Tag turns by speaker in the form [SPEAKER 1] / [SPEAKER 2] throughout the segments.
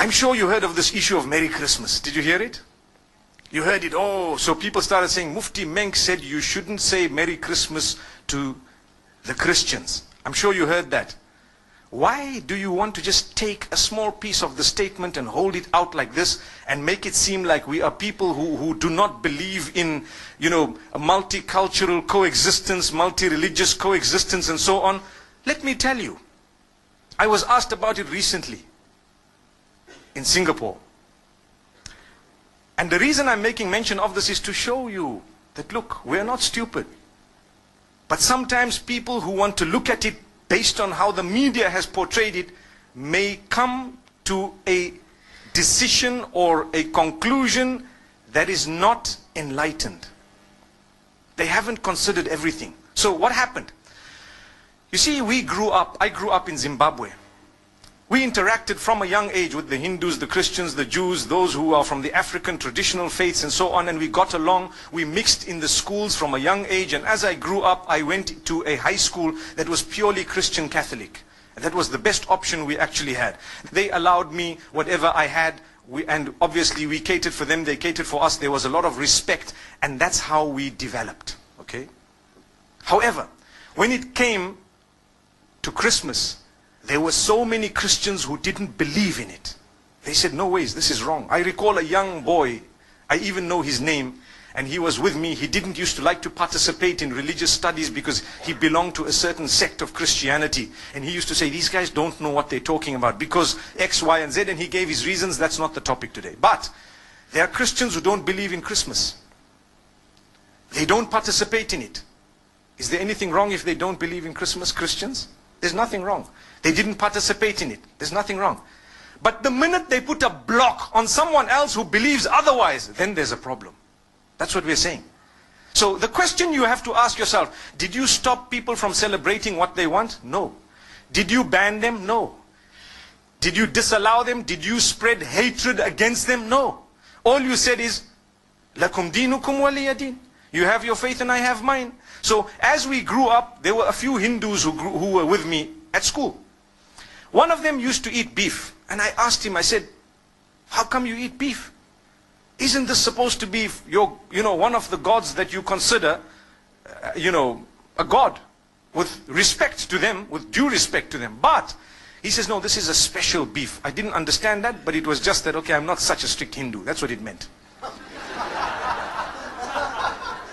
[SPEAKER 1] I'm sure you heard of this issue of Merry Christmas. Did you hear it? You heard it. Oh, so people started saying, Mufti Menk said you shouldn't say Merry Christmas to the Christians. I'm sure you heard that. Why do you want to just take a small piece of the statement and hold it out like this and make it seem like we are people who do not believe in, a multicultural coexistence, multi-religious coexistence and so on? Let me tell you, I was asked about it recently in Singapore. And the reason I'm making mention of this is to show you that, look, we're not stupid. But sometimes people who want to look at it based on how the media has portrayed it may come to a decision or a conclusion that is not enlightened. They haven't considered everything. So what happened? You see, I grew up in Zimbabwe. We interacted from a young age with the Hindus, the Christians, the Jews, those who are from the African traditional faiths and so on, and we got along. We mixed in the schools from a young age, and as I grew up, I went to a high school that was purely Christian Catholic. And that was the best option we actually had. They allowed me whatever I had, and obviously we catered for them, they catered for us. There was a lot of respect, and that's how we developed. Okay? However, when it came to Christmas, there were so many Christians who didn't believe in it. They said, no ways, this is wrong. I recall a young boy, I even know his name, and he was with me. He didn't used to like to participate in religious studies because he belonged to a certain sect of Christianity. And he used to say, these guys don't know what they're talking about because X, Y, and Z, and he gave his reasons. That's not the topic today. But there are Christians who don't believe in Christmas. They don't participate in it. Is there anything wrong if they don't believe in Christmas, Christians? There's nothing wrong. They didn't participate in it. There's nothing wrong. But the minute they put a block on someone else who believes otherwise, then there's a problem. That's what we're saying. So the question you have to ask yourself, did you stop people from celebrating what they want? No. Did you ban them? No. Did you disallow them? Did you spread hatred against them? No. All you said is, Lakum dinukum waliya din. You have your faith and I have mine. So as we grew up, there were a few Hindus who were with me at school. One of them used to eat beef. And I asked him, I said, how come you eat beef? Isn't this supposed to be one of the gods that you consider, a god with respect to them, with due respect to them? But he says, no, this is a special beef. I didn't understand that, but it was just that, okay, I'm not such a strict Hindu. That's what it meant.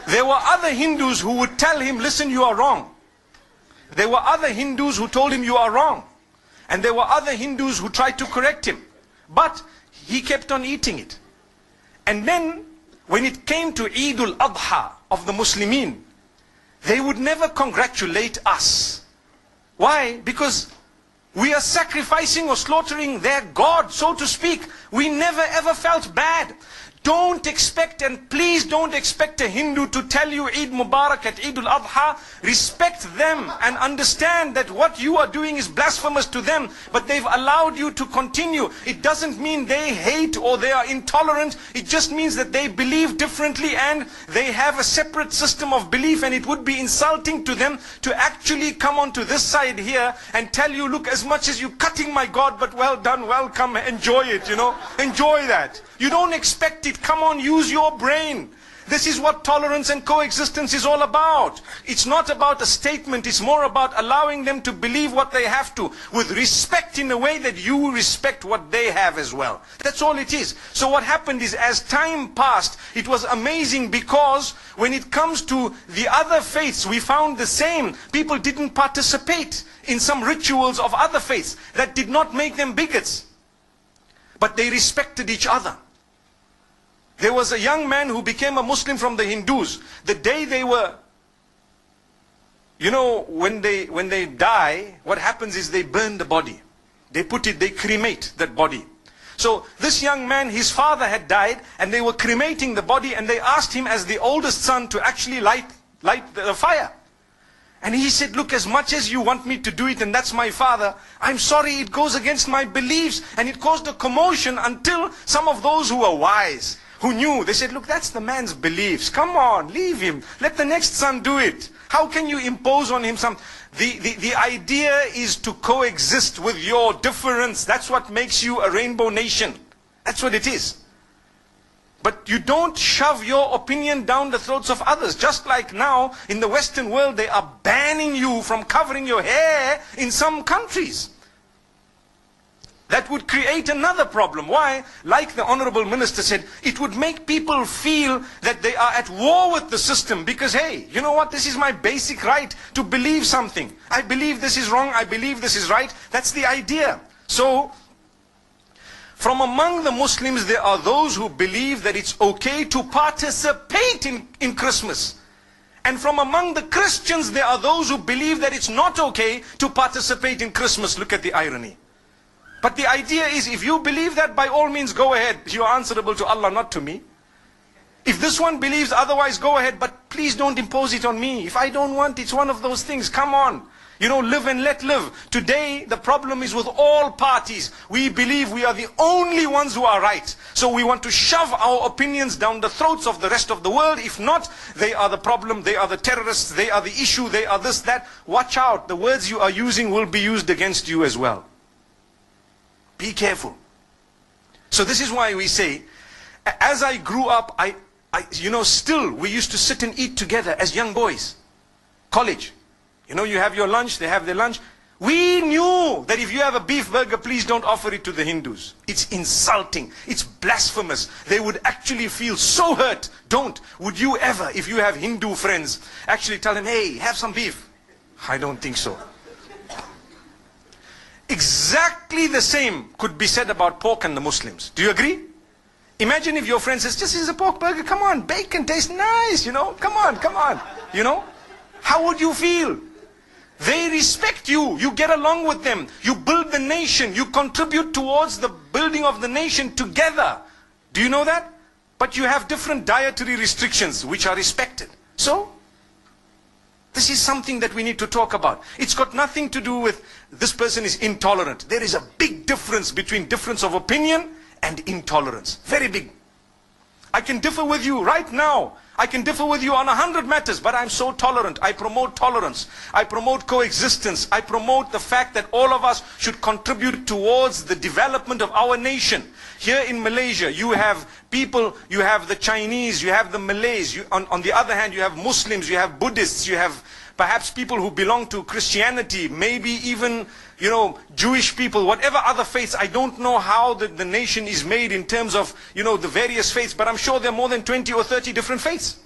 [SPEAKER 1] There were other Hindus who would tell him, listen, you are wrong. There were other Hindus who told him you are wrong. And there were other Hindus who tried to correct him. But he kept on eating it. And then, when it came to Eid al-Adha of the Muslimin, they would never congratulate us. Why? Because we are sacrificing or slaughtering their God, so to speak. We never ever felt bad. Don't expect, and please don't expect a Hindu to tell you Eid Mubarak at Eid al-Adha. Respect them and understand that what you are doing is blasphemous to them, but they've allowed you to continue. It doesn't mean they hate or they are intolerant. It just means that they believe differently and they have a separate system of belief, and it would be insulting to them to actually come onto this side here and tell you, look, as much as you're cutting my God, but well done, welcome, enjoy it, enjoy that. You don't expect it. Come on, use your brain. This is what tolerance and coexistence is all about. It's not about a statement. It's more about allowing them to believe what they have to, with respect in a way that you respect what they have as well. That's all it is. So what happened is, as time passed, it was amazing, because when it comes to the other faiths, we found the same. People didn't participate in some rituals of other faiths. That did not make them bigots. But they respected each other. There was a young man who became a Muslim from the Hindus. The day they were, when they die, what happens is they burn the body. They cremate that body. So this young man, his father had died, and they were cremating the body, and they asked him as the oldest son to actually light the fire. And he said, look, as much as you want me to do it, and that's my father, I'm sorry, it goes against my beliefs. And it caused a commotion until some of those who were wise, who knew. They said, look, that's the man's beliefs. Come on, leave him. Let the next son do it. How can you impose on him some... The idea is to coexist with your difference. That's what makes you a rainbow nation. That's what it is. But you don't shove your opinion down the throats of others. Just like now, in the Western world, they are banning you from covering your hair in some countries. That would create another problem. Why? Like the Honorable Minister said, it would make people feel that they are at war with the system. Because, hey, you know what? This is my basic right to believe something. I believe this is wrong. I believe this is right. That's the idea. So, from among the Muslims, there are those who believe that it's okay to participate in Christmas. And from among the Christians, there are those who believe that it's not okay to participate in Christmas. Look at the irony. But the idea is, if you believe that, by all means, go ahead. You are answerable to Allah, not to me. If this one believes otherwise, go ahead. But please don't impose it on me. If I don't want, it's one of those things. Come on. You know, live and let live. Today, the problem is with all parties. We believe we are the only ones who are right. So we want to shove our opinions down the throats of the rest of the world. If not, they are the problem, they are the terrorists, they are the issue, they are this, that. Watch out. The words you are using will be used against you as well. Be careful. So this is why we say, as I grew up, still we used to sit and eat together as young boys. College. You know, you have your lunch, they have their lunch. We knew that if you have a beef burger, please don't offer it to the Hindus. It's insulting. It's blasphemous. They would actually feel so hurt. Don't. Would you ever, if you have Hindu friends, actually tell them, hey, have some beef? I don't think so. Exactly the same could be said about pork and the Muslims. Do you agree? Imagine if your friend says, just is a pork burger, come on, bacon tastes nice, you know, come on, you know. How would you feel? They respect you, you get along with them, you build the nation, you contribute towards the building of the nation together. Do you know that? But you have different dietary restrictions which are respected. So, this is something that we need to talk about. It's got nothing to do with this person is intolerant. There is a big difference between difference of opinion and intolerance. Very big. I can differ with you right now. I can differ with you on 100 matters, but I'm so tolerant. I promote tolerance. I promote coexistence. I promote the fact that all of us should contribute towards the development of our nation. Here in Malaysia, you have people, you have the Chinese, you have the Malays. On the other hand, you have Muslims, you have Buddhists, you have perhaps people who belong to Christianity, maybe even, you know, Jewish people, whatever other faiths. I don't know how the nation is made in terms of, you know, the various faiths, but I'm sure there are more than 20 or 30 different faiths.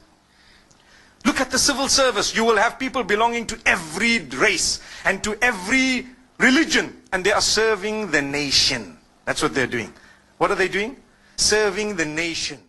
[SPEAKER 1] Look at the civil service. You will have people belonging to every race and to every religion, and they are serving the nation. That's what they're doing. What are they doing? Serving the nation.